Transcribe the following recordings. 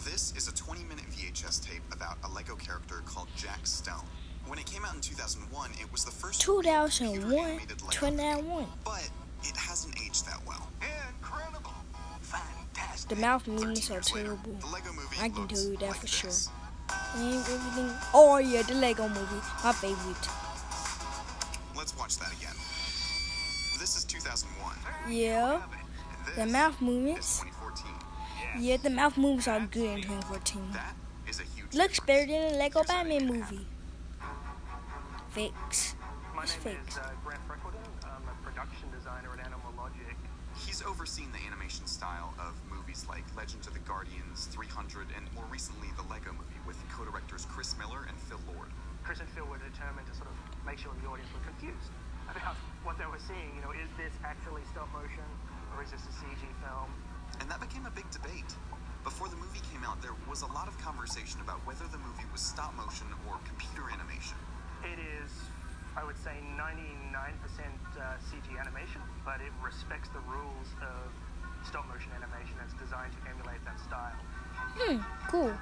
This is a 20-minute VHS tape about a Lego character called Jack Stone. When it came out in 2001, it was the first 2001, but it hasn't aged that well. Incredible. Fantastic. The mouth movements are terrible. I can tell you that for sure. And everything. Oh yeah, the Lego movie, my favorite. Let's watch that again. This is 2001. Yeah, the mouth movements. 2014. Yeah, the mouth movements are good in 2014. That is a huge Looks better than the Lego Here's how they Batman can movie. Fakes. My It's name fakes. is Grant Freckleton. I'm a production designer at Animal Logic. He's overseen the animation style of movies like Legend of the Guardians, 300, and more recently the Lego movie with co-directors Chris Miller and Phil Lord. Chris and Phil were determined to sort of make sure the audience were confused about what they were seeing. You know, is this actually stop motion or is this a CG film? And that became a big debate. Before the movie came out, there was a lot of conversation about whether the movie was stop motion or computer animation. It is, I would say, 99% CG animation, but it respects the rules of stop motion animation. It's designed to emulate that style. Cool.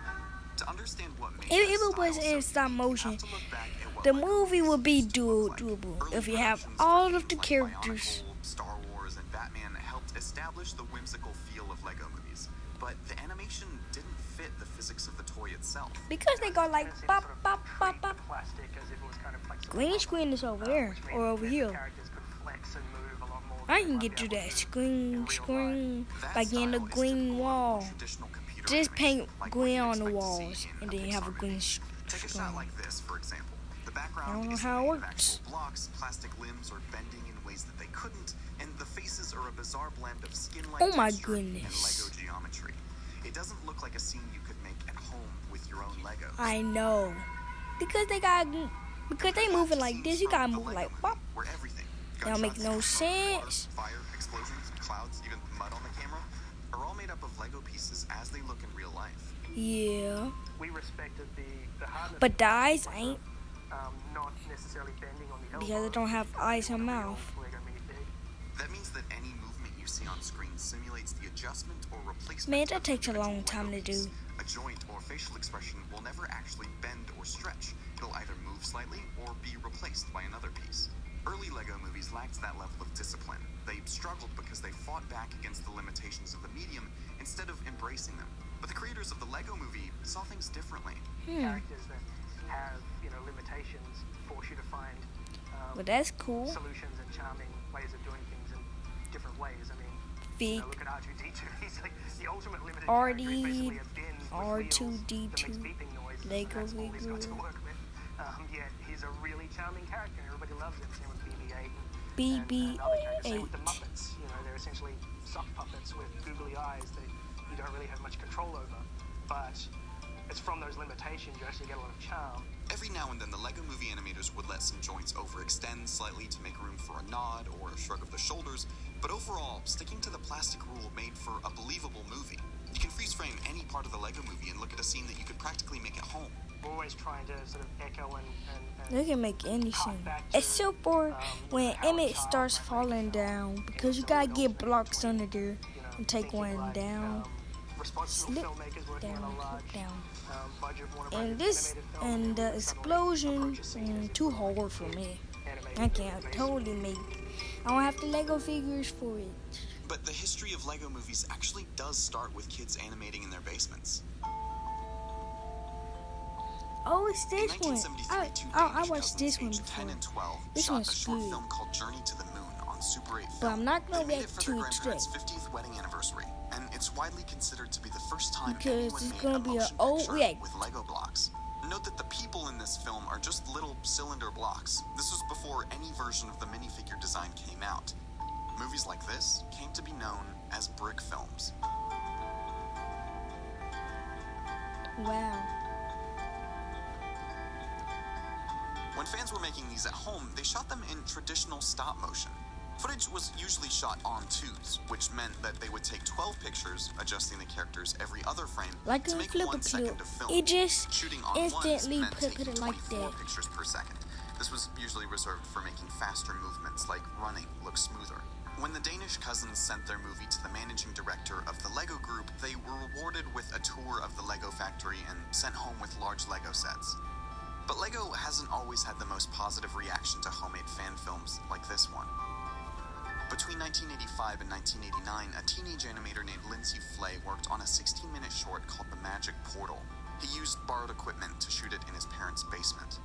To understand what made If that it was style in so stop unique, you motion, have to look back at what the Lego movie would be movies looked like. doable. Early If you have productions all like of the Bionicle, characters. Star Wars, and Batman helped establish the whimsical feel of Lego movies, but the animation didn't fit the physics of the toy itself. Because they go like Tendency to bop, sort of bop, bop, treat bop. the plastic as if it was kind of flexible. Green screen is over there Which means or over that here. the characters could flex and move a lot more I than can they get might to be able that to green in real screen That by getting a style is green typical of wall. traditional computer Just paint animation, like what green you'd on the expect to walls, see in and then you have a Pixar green movie. Take a shot screen. like this, for example. The background I don't know is how it made of works. actual blocks, plastic limbs are bending in ways that they couldn't, and the faces are a bizarre blend of skin-like Oh my texture and goodness. Lego geometry. It doesn't look like a scene you could make at home with your own Legos. I know. Because they moving like this, you gotta move like bop. Where everything, That don't make no gunshots, smoke, sense. water, fire, explosions, clouds, even mud on the camera, are all made up of Lego pieces as they look in real life. Yeah. We respected the hardness But the eyes ain't, not necessarily bending on the elbow. because they don't have eyes and mouth. Lego minifig. That means that any movement you see on screen simulates the adjustment or replacement. Man, that of takes a individual long time Lego to piece. do. A joint or facial expression will never actually bend or stretch. It'll either move slightly or be replaced by another piece. Early Lego movies lacked that level of discipline. They struggled because they fought back against the limitations of the medium instead of embracing them. But the creators of the Lego movie saw things differently. Characters that have, limitations force you to find But that's cool. solutions and charming ways of doing things in different ways. I mean, Big look at R2-D2. He's like the ultimate limited RD, character. He's basically a bin with R2-D2, wheels that makes beeping noises, Lego and that's all he's got to Lego. work with. Yet he's a really charming character. Everybody loves him. Same with BB-8 and other characters. Same with the BB-8. Muppets. They're essentially sock puppets with googly eyes that you don't really have much control over. But it's from those limitations you actually get a lot of charm. Every now and then, the Lego movie animators would let some joints overextend slightly to make room for a nod or a shrug of the shoulders, but overall, sticking to the plastic rule made for a believable movie. You can freeze frame any part of the Lego movie and look at a scene that you could practically make at home. We're always trying to sort of echo and They can make anything. Except for when Emmett starts falling down, because you gotta get blocks under there and take one down. Slip down, slip down. And this and the explosion, too hard for me. I can't totally make. I don't have the Lego figures for it. But the history of Lego movies actually does start with kids animating in their basements. Oh, it's In this one. 1973, two I teenage watched this cousins one aged 10 before. and 12 This shot one's a short good. film called Journey to the Moon on Super 8 But film. I'm not gonna They made react it for to their it today. grandparents' 50th wedding anniversary, and it's widely considered to be the first time Because anyone it's made gonna a be an motion old picture react. with Lego blocks. Note that the people in this film are just little cylinder blocks. This was before any version of the minifigure design came out. Movies like this came to be known as brick films. Wow. When fans were making these at home, they shot them in traditional stop motion. Footage was usually shot on tubes, which meant that they would take 12 pictures, adjusting the characters every other frame Like to a make flipper 1 second clip. of film. It just Shooting on instantly ones meant put taking it like 24 that. pictures per second. This was usually reserved for making faster movements, like running, look smoother. When Danish cousins sent their movie to the managing director of the Lego group, they were rewarded with a tour of the Lego factory and sent home with large Lego sets. But Lego hasn't always had the most positive reaction to homemade fan films like this one. Between 1985 and 1989, a teenage animator named Lindsay Flay worked on a 16-minute short called The Magic Portal. He used borrowed equipment to shoot it in his parents' basement.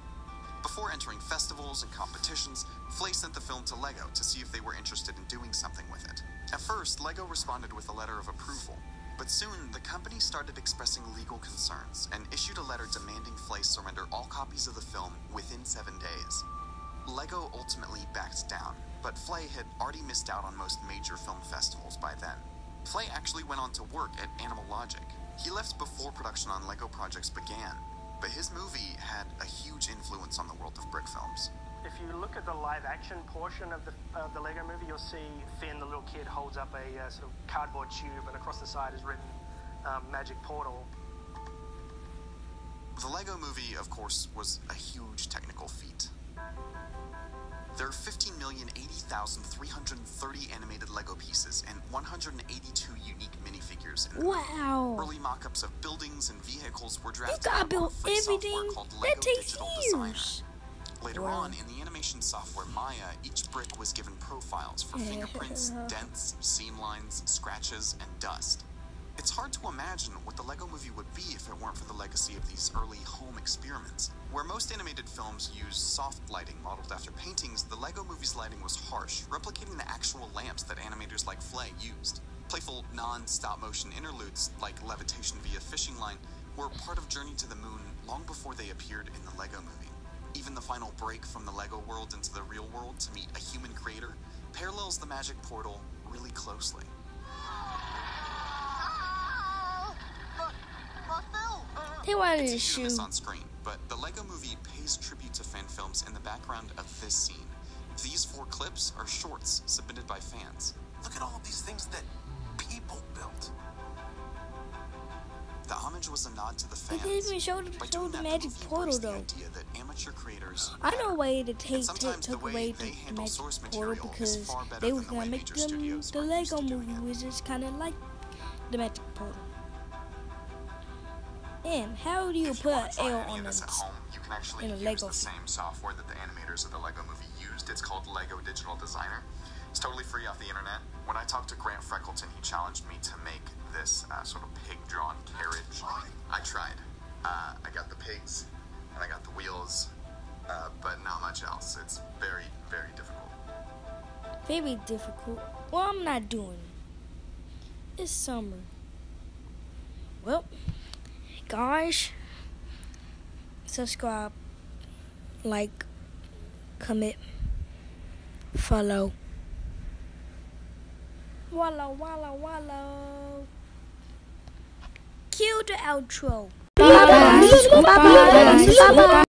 Before entering festivals and competitions, Flay sent the film to Lego to see if they were interested in doing something with it. At first, Lego responded with a letter of approval, but soon the company started expressing legal concerns and issued a letter demanding Flay surrender all copies of the film within 7 days. Lego ultimately backed down, but Flay had already missed out on most major film festivals by then. Flay actually went on to work at Animal Logic. He left before production on Lego projects began, but his movie had a huge influence on the world of brick films. If you look at the live-action portion of the Lego movie, you'll see Finn, the little kid, holds up a sort of cardboard tube, and across the side is written Magic Portal. The Lego movie, of course, was a huge technical feat. There are 15,080,330 animated Lego pieces and 182 unique minifigures in the Wow. Early mock-ups of buildings and vehicles were You drafted gotta out on build free software everything. called That Lego takes Digital Designer. years. Later Wow. on, in the animation software Maya, each brick was given profiles for fingerprints, dents, seam lines, scratches, and dust. It's hard to imagine what the Lego movie would be if it weren't for the legacy of these early home experiments. Where most animated films use soft lighting modeled after paintings, the Lego movie's lighting was harsh, replicating the actual lamps that animators like Flay used. Playful, non-stop-motion interludes, like levitation via fishing line, were part of Journey to the Moon long before they appeared in the Lego movie. Even the final break from the Lego world into the real world to meet a human creator parallels the Magic Portal really closely. They wanted It's to easy to miss shoot. on screen, but the Lego movie pays tribute to fan films in the background of this scene. These 4 clips are shorts submitted by fans. Look at all of these things that people built. The homage was a nod to the They fans. didn't even show By the doing that, Magic movie Portal embraced the though. idea that amateur creators I know a way to And take sometimes the took way away they the handle Magic source Portal material is because far better they was than the way gonna make major them studios the are used Lego to doing movie, it. which is kind of like the Magic Portal. And how do you If put you an want to try L any on of this at it? home, you can actually in a use Lego the same software that the animators of the Lego movie used. It's called Lego Digital Designer. It's totally free off the internet. When I talked to Grant Freckleton, he challenged me to make this sort of pig-drawn carriage. I tried. I got the pigs, and I got the wheels, but not much else. It's very, very difficult. Very difficult. Well, I'm not doing it. It's summer. Well, guys, subscribe, like, comment, follow. Wallow, wallow, wallow. Cue the outro.